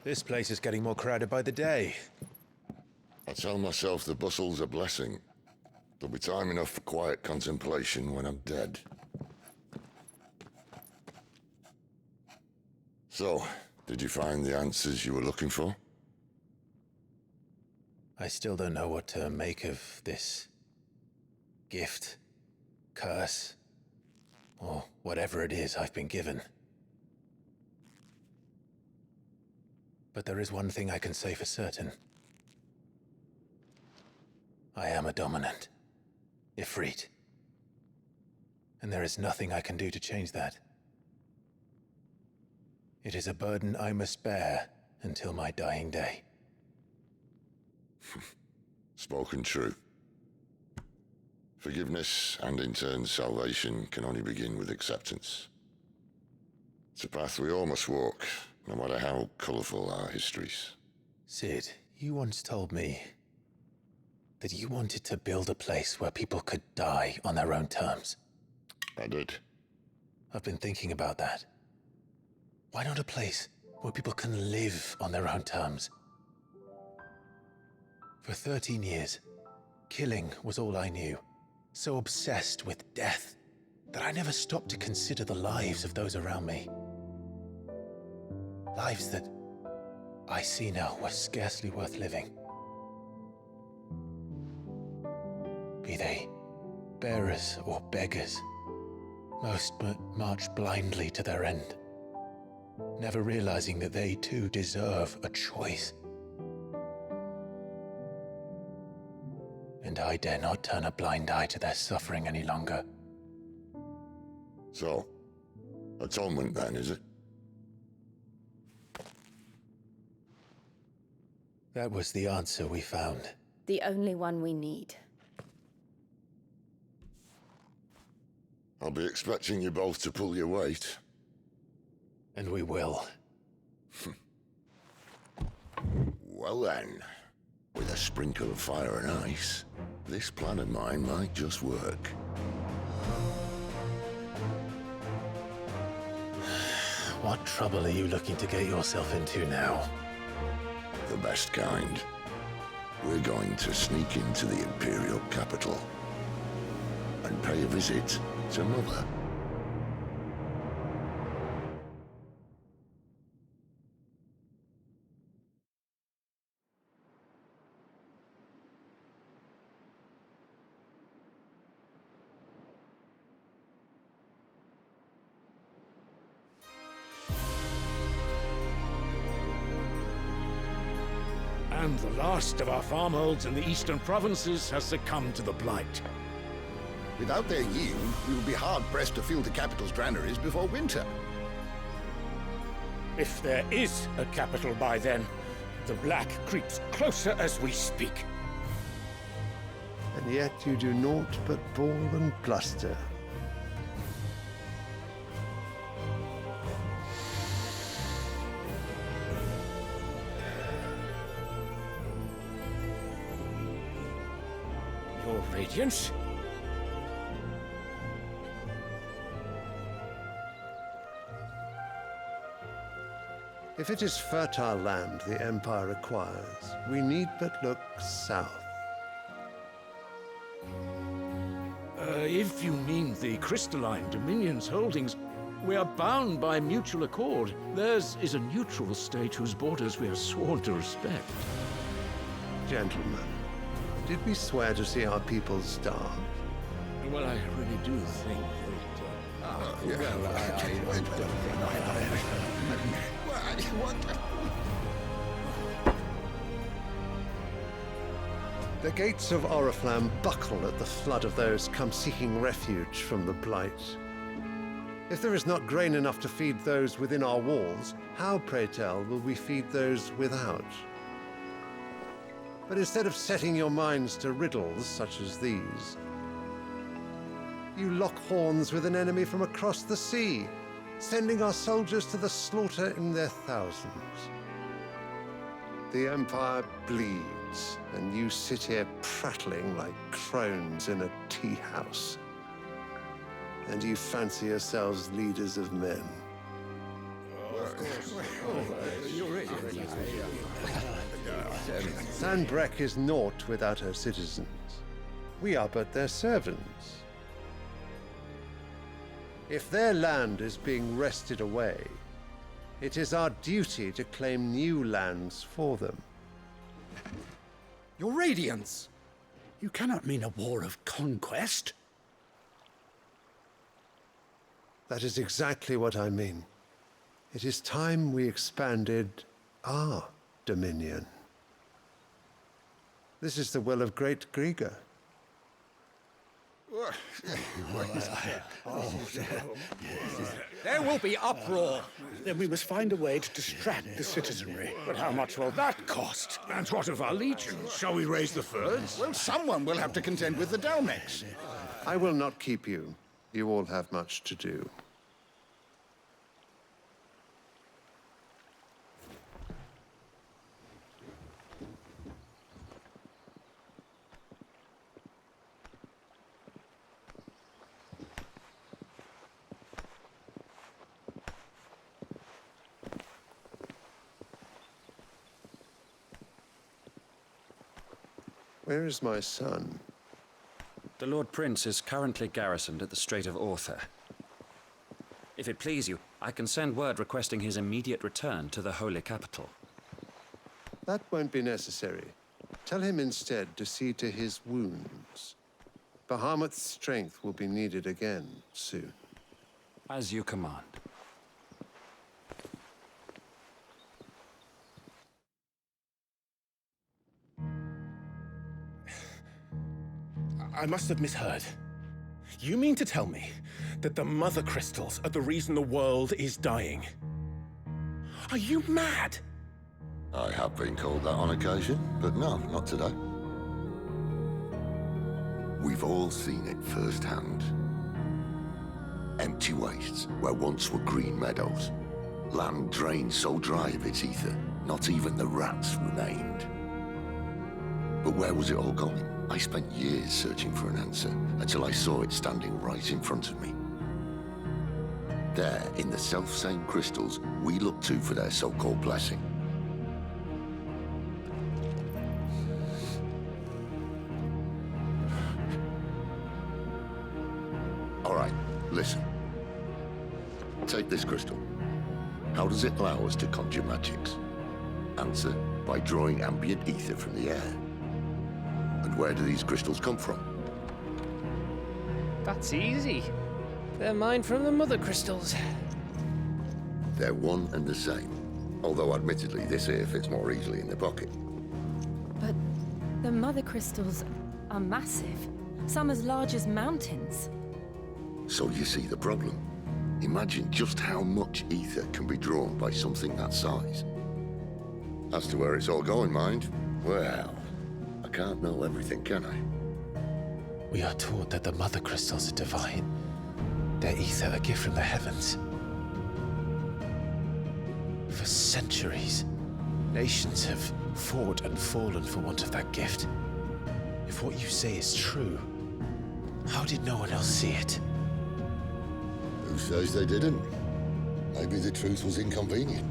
This place is getting more crowded by the day. I tell myself the bustle's a blessing. There'll be time enough for quiet contemplation when I'm dead. So, did you find the answers you were looking for? I still don't know what to make of this gift, curse, or whatever it is I've been given. But there is one thing I can say for certain. I am a dominant, Ifrit. And there is nothing I can do to change that. It is a burden I must bear until my dying day. Spoken true. Forgiveness, and in turn salvation, can only begin with acceptance. It's a path we all must walk, no matter how colourful our histories. Sid, you once told me that you wanted to build a place where people could die on their own terms. I did. I've been thinking about that. Why not a place where people can live on their own terms? For 13 years, killing was all I knew. So obsessed with death that I never stopped to consider the lives of those around me. Lives that I see now were scarcely worth living. Be they bearers or beggars, most march blindly to their end, never realizing that they too deserve a choice. And I dare not turn a blind eye to their suffering any longer. So, atonement then, is it? That was the answer we found. The only one we need. I'll be expecting you both to pull your weight. And we will. Well then, with a sprinkle of fire and ice, this plan of mine might just work. What trouble are you looking to get yourself into now? The best kind. We're going to sneak into the Imperial capital and pay a visit to Mother. And the last of our farmholds in the eastern provinces has succumbed to the blight. Without their yield, we will be hard-pressed to fill the capital's granaries before winter. If there is a capital by then, the black creeps closer as we speak. And yet you do naught but bawl and bluster. Your Radiance? If it is fertile land the Empire requires, we need but look south. If you mean the crystalline Dominion's holdings, we are bound by mutual accord. Theirs is a neutral state whose borders we are sworn to respect. Gentlemen, did we swear to see our people starve? Well, I really do think that... The gates of Oriflamme buckle at the flood of those come seeking refuge from the blight. If there is not grain enough to feed those within our walls, how, pray tell, will we feed those without? But instead of setting your minds to riddles such as these, you lock horns with an enemy from across the sea, sending our soldiers to the slaughter in their thousands. The Empire bleeds, and you sit here prattling like crones in a tea house. And you fancy yourselves leaders of men. Sanbreque is naught without her citizens. We are but their servants. If their land is being wrested away, it is our duty to claim new lands for them. Your Radiance! You cannot mean a war of conquest. That is exactly what I mean. It is time we expanded our dominion. This is the will of great Grieger. There will be uproar. Then we must find a way to distract the citizenry. But how much will that cost? And what of our legions? Shall we raise the furs? Well, someone will have to contend with the Dalmex. I will not keep you. You all have much to do. Where is my son? The Lord Prince is currently garrisoned at the Strait of Arthur. If it please you, I can send word requesting his immediate return to the Holy Capital. That won't be necessary. Tell him instead to see to his wounds. Bahamut's strength will be needed again soon. As you command. I must have misheard. You mean to tell me that the mother crystals are the reason the world is dying? Are you mad? I have been called that on occasion, but no, not today. We've all seen it firsthand. Empty wastes where once were green meadows. Land drained so dry of its ether, not even the rats remained. But where was it all going? I spent years searching for an answer until I saw it standing right in front of me. There, in the self-same crystals we look to for their so-called blessing. All right, listen. Take this crystal. How does it allow us to conjure magics? Answer, by drawing ambient ether from the air. And where do these crystals come from? That's easy. They're mined from the mother crystals. They're one and the same. Although admittedly, this here fits more easily in the pocket. But the mother crystals are massive. Some as large as mountains. So you see the problem. Imagine just how much ether can be drawn by something that size. As to where it's all going, mind, well, I can't know everything, can I? We are taught that the mother crystals are divine. Their ether a gift from the heavens. For centuries, nations have fought and fallen for want of that gift. If what you say is true, how did no one else see it? Who says they didn't? Maybe the truth was inconvenient.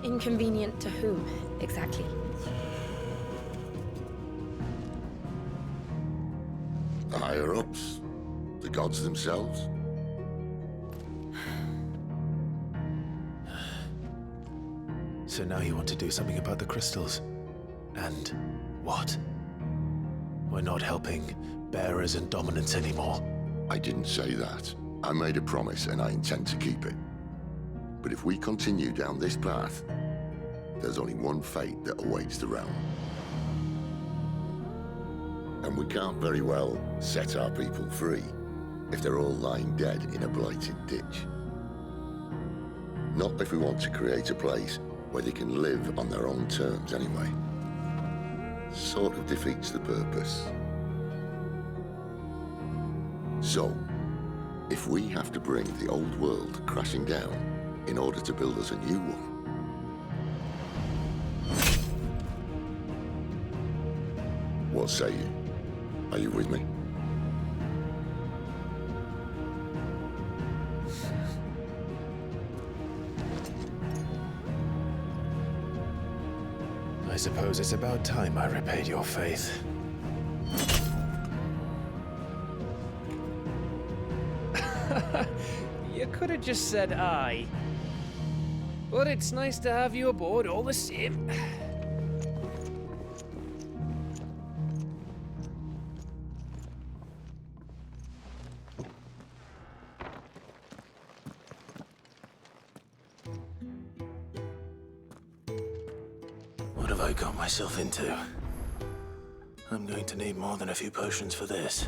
Inconvenient to whom, exactly? The higher-ups, the gods themselves. So now you want to do something about the crystals. And what? We're not helping bearers and dominants anymore. I didn't say that. I made a promise and I intend to keep it. But if we continue down this path, there's only one fate that awaits the realm. And we can't very well set our people free if they're all lying dead in a blighted ditch. Not if we want to create a place where they can live on their own terms anyway. Sort of defeats the purpose. So, if we have to bring the old world crashing down in order to build us a new one, what say you? Are you with me? I suppose it's about time I repaid your faith. You could have just said aye. But it's nice to have you aboard all the same. What have I got myself into? I'm going to need more than a few potions for this.